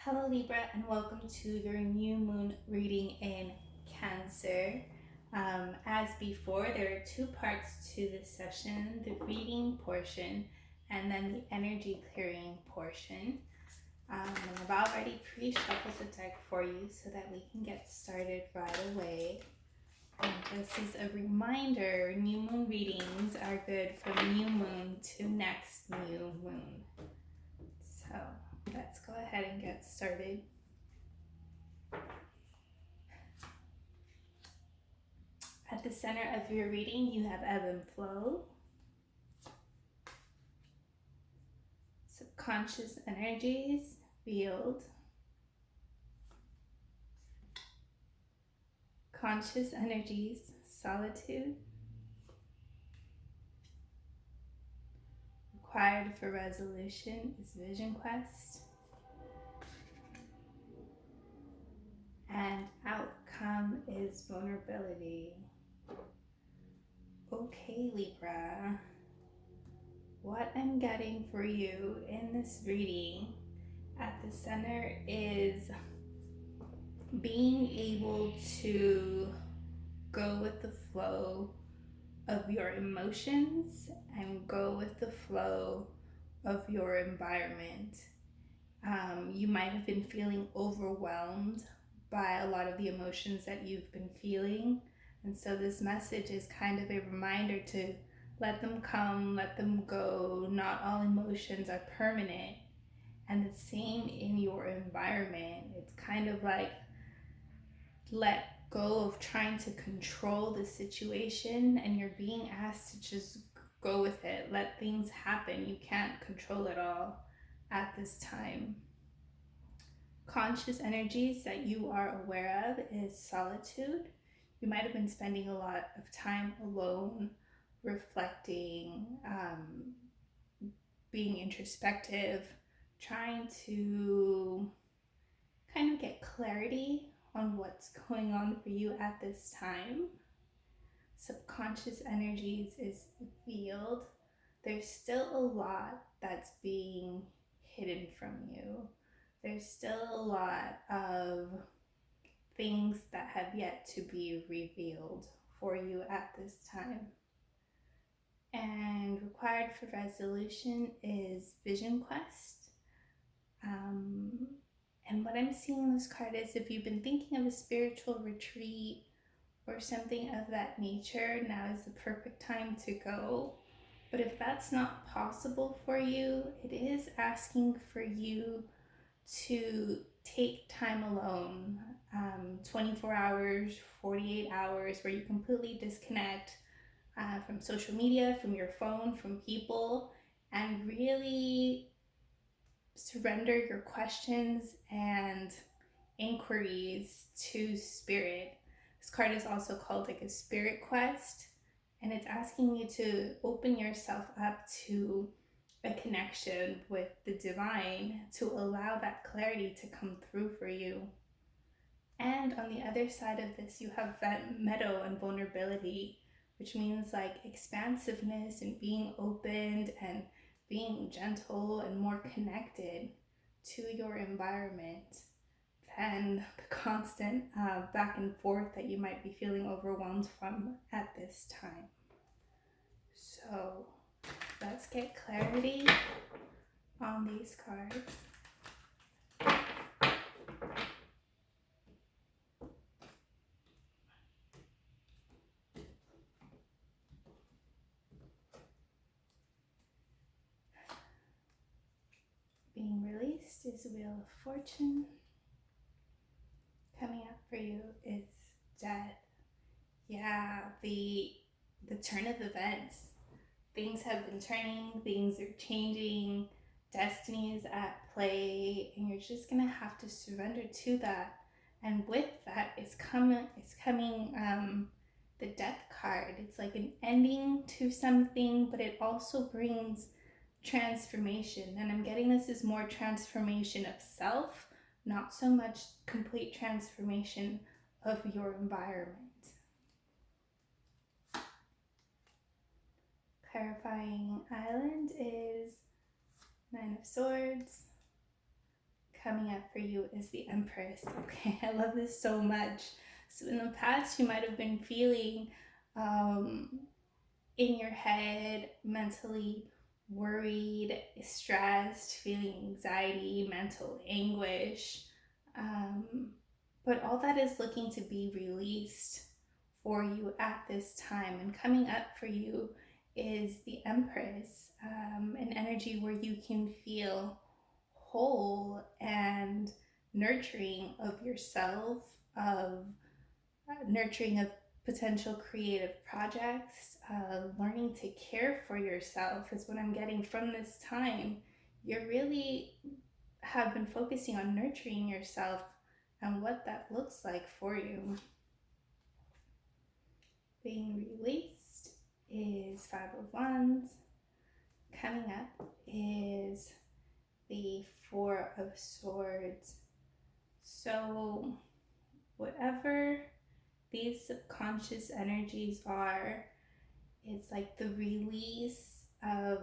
Hello Libra, and welcome to your new moon reading in Cancer. As before, there are two parts to this session, the reading portion and then the energy clearing portion. And I've already pre-shuffled the deck for you so that we can get started right away. And just as a reminder, new moon readings are good from new moon to next new moon. So let's go ahead and get started. At the center of your reading, you have ebb and flow, subconscious energies revealed, conscious energies, solitude, required for resolution is vision quest, and outcome is vulnerability. Okay, Libra, what I'm getting for you in this reading at the center is being able to go with the flow of your emotions and go with the flow of your environment. You might have been feeling overwhelmed by a lot of the emotions that you've been feeling. And so this message is kind of a reminder to let them come, let them go. Not all emotions are permanent. And the same in your environment. It's kind of like let go of trying to control the situation, and you're being asked to just go with it. Let things happen. You can't control it all at this time. Conscious energies that you are aware of is solitude. You might have been spending a lot of time alone, reflecting, being introspective, trying to kind of get clarity on what's going on for you at this time. Subconscious energies is revealed. There's still a lot that's being hidden from you. There's still a lot of things that have yet to be revealed for you at this time. And required for resolution is vision quest. And what I'm seeing in this card is if you've been thinking of a spiritual retreat or something of that nature, now is the perfect time to go. But if that's not possible for you, it is asking for you to take time alone, 24 hours, 48 hours, where you completely disconnect from social media, from your phone, from people, and really surrender your questions and inquiries to spirit. This card is also called like a spirit quest, and it's asking you to open yourself up to a connection with the divine to allow that clarity to come through for you. And on the other side of this, you have that meadow and vulnerability, which means like expansiveness and being opened and being gentle and more connected to your environment than the constant back and forth that you might be feeling overwhelmed from at this time. So let's get clarity on these cards. Being released is Wheel of Fortune. Coming up for you is Death. Yeah, the turn of events. Things have been turning, things are changing, destiny is at play, and you're just gonna have to surrender to that. And with that is coming the Death card. It's like an ending to something, but it also brings transformation. And I'm getting this is more transformation of self, not so much complete transformation of your environment. Clarifying Island is Nine of Swords. Coming up for you is the Empress. Okay, I love this so much. So in the past, you might have been feeling in your head, mentally worried, stressed, feeling anxiety, mental anguish. Um, but all that is looking to be released for you at this time. And coming up for you is the Empress, an energy where you can feel whole and nurturing of yourself, of nurturing of potential creative projects, learning to care for yourself is what I'm getting from this time. You really have been focusing on nurturing yourself and what that looks like for you. Being released is Five of Wands. Coming up is the Four of Swords. So whatever these subconscious energies are, it's like the release of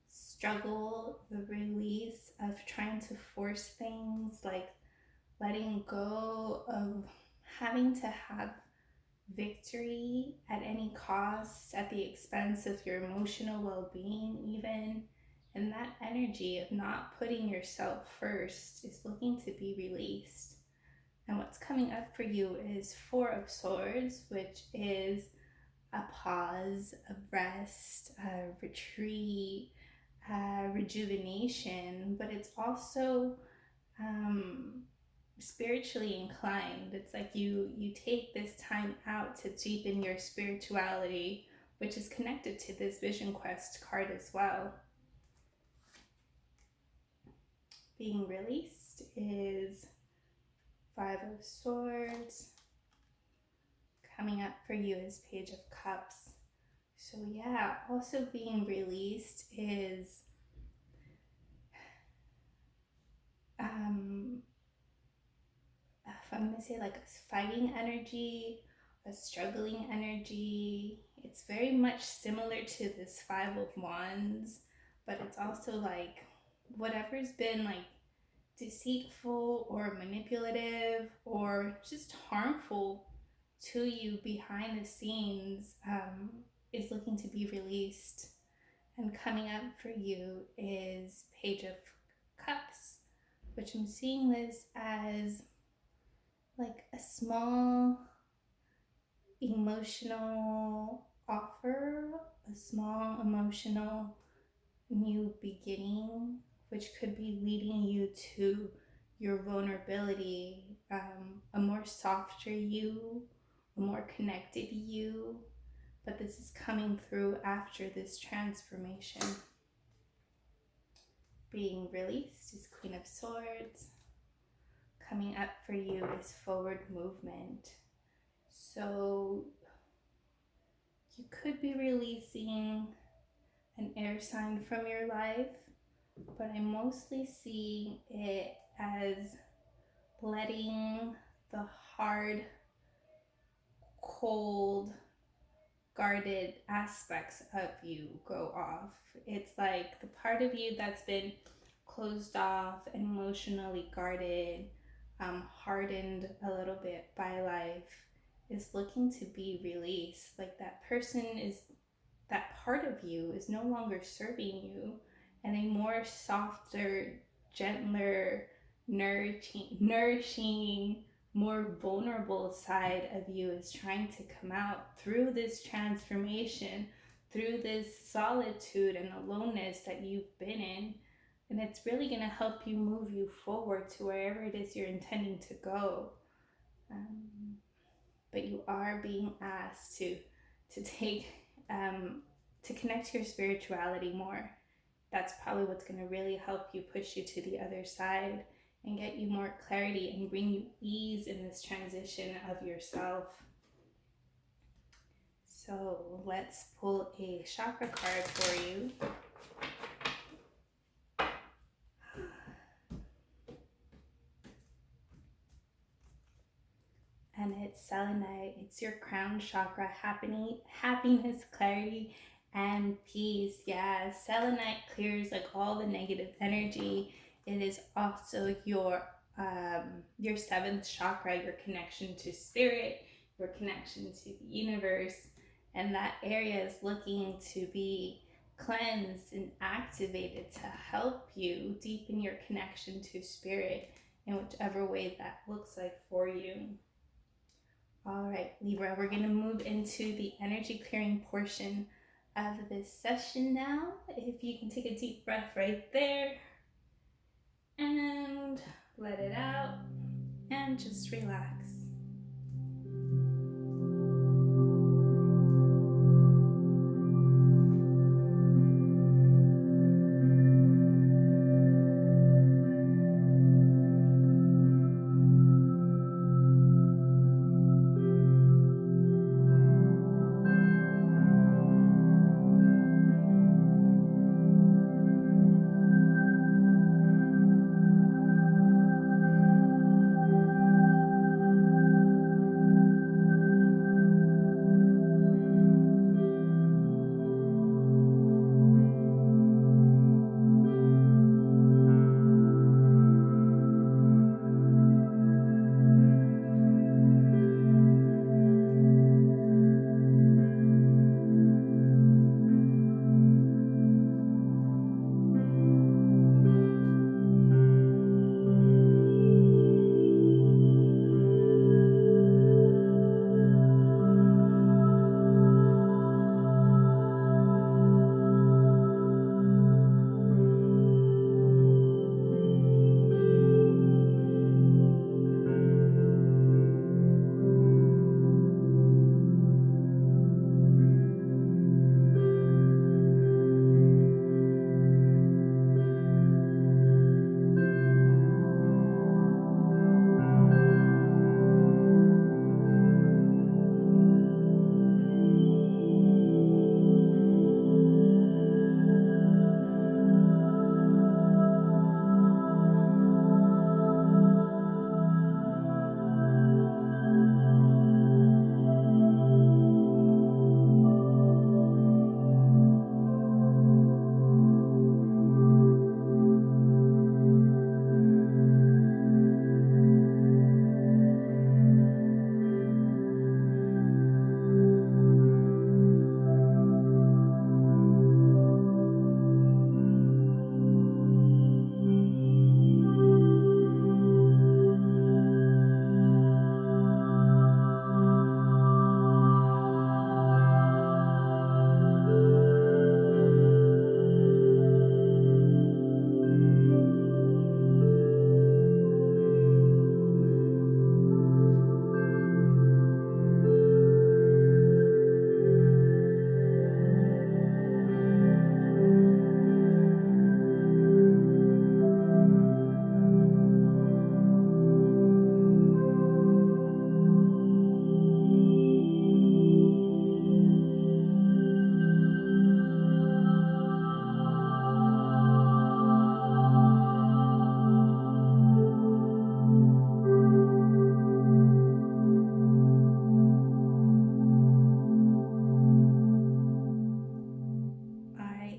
struggle, the release of trying to force things, like letting go of having to have victory at any cost, at the expense of your emotional well-being even. And that energy of not putting yourself first is looking to be released. And what's coming up for you is Four of Swords, which is a pause, a rest, a retreat, a rejuvenation, but it's also spiritually inclined. It's like you take this time out to deepen your spirituality, which is connected to this Vision Quest card as well. Being released is Five of Swords. Coming up for you is Page of Cups. So yeah, also being released is if I'm gonna say like a fighting energy, a struggling energy. It's very much similar to this Five of Wands, but it's also like whatever's been like deceitful or manipulative or just harmful to you behind the scenes is looking to be released. And coming up for you is Page of Cups, which I'm seeing this as like a small emotional offer, a small emotional new beginning, which could be leading you to your vulnerability, a more softer you, a more connected you. But this is coming through after this transformation. Being released is Queen of Swords. Coming up for you is forward movement. So you could be releasing an air sign from your life, but I'm mostly seeing it as letting the hard, cold, guarded aspects of you go off. It's like the part of you that's been closed off and emotionally guarded, hardened a little bit by life, is looking to be released. Like that part of you is no longer serving you, and a more softer, gentler, nourishing, more vulnerable side of you is trying to come out through this transformation, through this solitude and aloneness that you've been in. And it's really going to help you move you forward to wherever it is you're intending to go. But you are being asked to take to connect to your spirituality more. That's probably what's going to really help you push you to the other side and get you more clarity and bring you ease in this transition of yourself. So let's pull a chakra card for you. And it's selenite. It's your crown chakra, happiness, clarity, and peace. Yeah, selenite clears like all the negative energy. It is also your seventh chakra, your connection to spirit, your connection to the universe, and that area is looking to be cleansed and activated to help you deepen your connection to spirit in whichever way that looks like for you. All right, Libra, we're going to move into the energy clearing portion of this session now. If you can take a deep breath right there and let it out and just relax.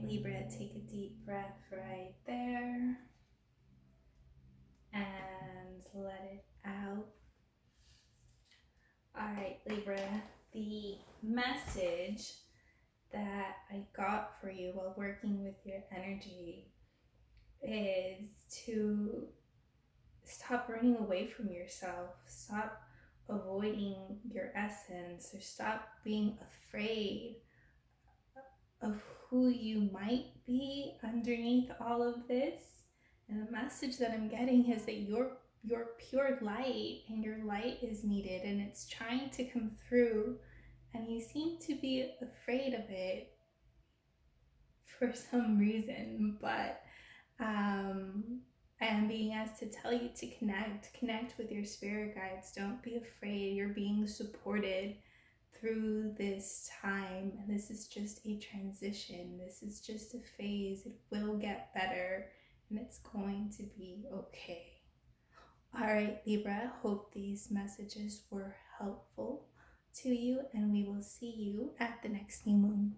Libra, take a deep breath right there and let it out. All right, Libra, the message that I got for you while working with your energy is to stop running away from yourself, stop avoiding your essence, or stop being afraid of who you might be underneath all of this. And the message that I'm getting is that you're pure light, and your light is needed, and it's trying to come through, and you seem to be afraid of it for some reason. But I am being asked to tell you to connect with your spirit guides. Don't be afraid. You're being supported through this time, and this is just a transition. This is just a phase. It will get better, and it's going to be okay. All right, Libra, hope these messages were helpful to you, and we will see you at the next new moon.